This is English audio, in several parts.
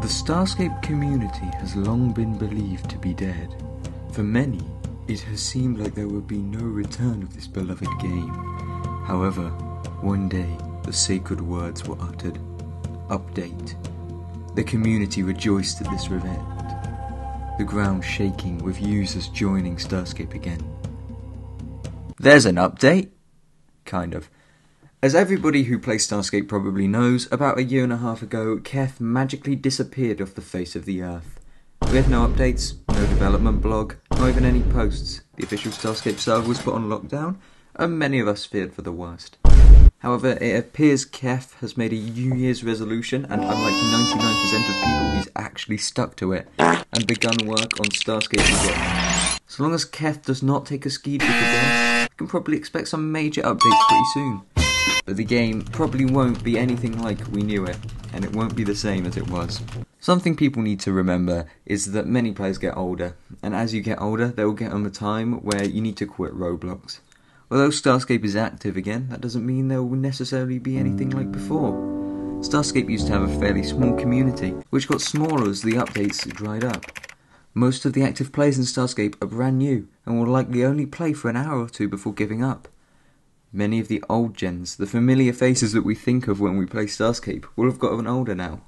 The STARSCAPE community has long been believed to be dead. For many, it has seemed like there would be no return of this beloved game. However, one day, the sacred words were uttered. Update. The community rejoiced at this event, the ground shaking with users joining STARSCAPE again. There's an update? Kind of. As everybody who plays STARSCAPE probably knows, about a year and a half ago, Keth magically disappeared off the face of the earth. We had no updates, no development blog, not even any posts. The official STARSCAPE server was put on lockdown, and many of us feared for the worst. However, it appears Keth has made a New Year's resolution, and unlike 99% of people, he's actually stuck to it, and begun work on STARSCAPE again. So long as Keth does not take a ski trip again, we can probably expect some major updates pretty soon. But the game probably won't be anything like we knew it, and it won't be the same as it was. Something people need to remember is that many players get older, and as you get older, there will get a time where you need to quit Roblox. Although STARSCAPE is active again, that doesn't mean there will necessarily be anything like before. STARSCAPE used to have a fairly small community, which got smaller as the updates dried up. Most of the active players in STARSCAPE are brand new, and will likely only play for an hour or two before giving up. Many of the old gens, the familiar faces that we think of when we play STARSCAPE, will have gotten older now,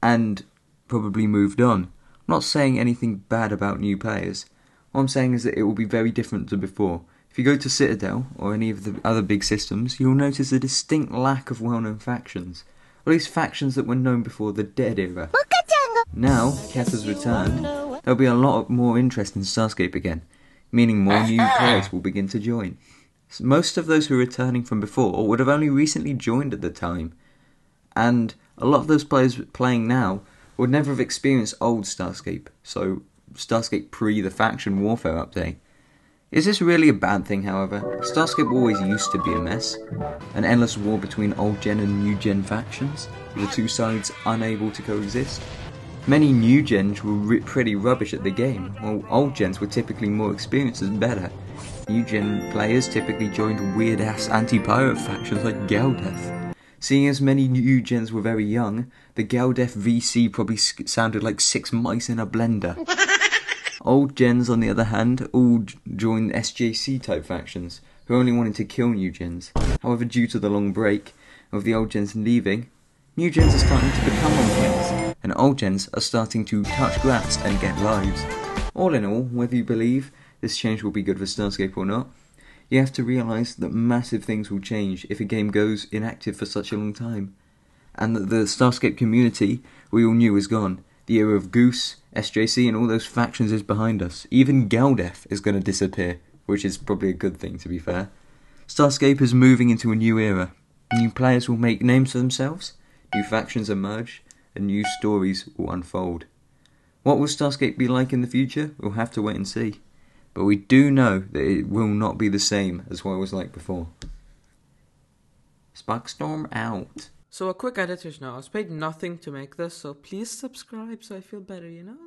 and probably moved on. I'm not saying anything bad about new players. What I'm saying is that it will be very different to before. If you go to Citadel, or any of the other big systems, you'll notice a distinct lack of well-known factions, or at least factions that were known before the Dead era. Now, Keth has returned, there'll be a lot more interest in STARSCAPE again, meaning more new players will begin to join. Most of those who are returning from before would have only recently joined at the time, and a lot of those players playing now would never have experienced old STARSCAPE, so STARSCAPE pre the faction warfare update. Is this really a bad thing, however? STARSCAPE always used to be a mess, an endless war between old gen and new gen factions, with the two sides unable to coexist. Many new gens were pretty rubbish at the game, while old gens were typically more experienced and better. New gen players typically joined weird-ass anti-pirate factions like Geldeth. Seeing as many new gens were very young, the Geldeth VC probably sounded like 6 mice in a blender. Old gens, on the other hand, all joined SJC type factions, who only wanted to kill new gens. However, due to the long break of the old gens leaving, new gens are starting to become old gens, and old gens are starting to touch grass and get lives. All in all, whether you believe this change will be good for STARSCAPE or not, you have to realise that massive things will change if a game goes inactive for such a long time, and that the STARSCAPE community we all knew is gone. The era of Goose, SJC and all those factions is behind us. Even Geldeth is going to disappear, which is probably a good thing to be fair. STARSCAPE is moving into a new era. New players will make names for themselves, new factions emerge, and new stories will unfold. What will STARSCAPE be like in the future? We'll have to wait and see. But we do know that it will not be the same as what it was like before. Sparkstorm out. So a quick editor's note, I was paid nothing to make this, so please subscribe so I feel better, you know?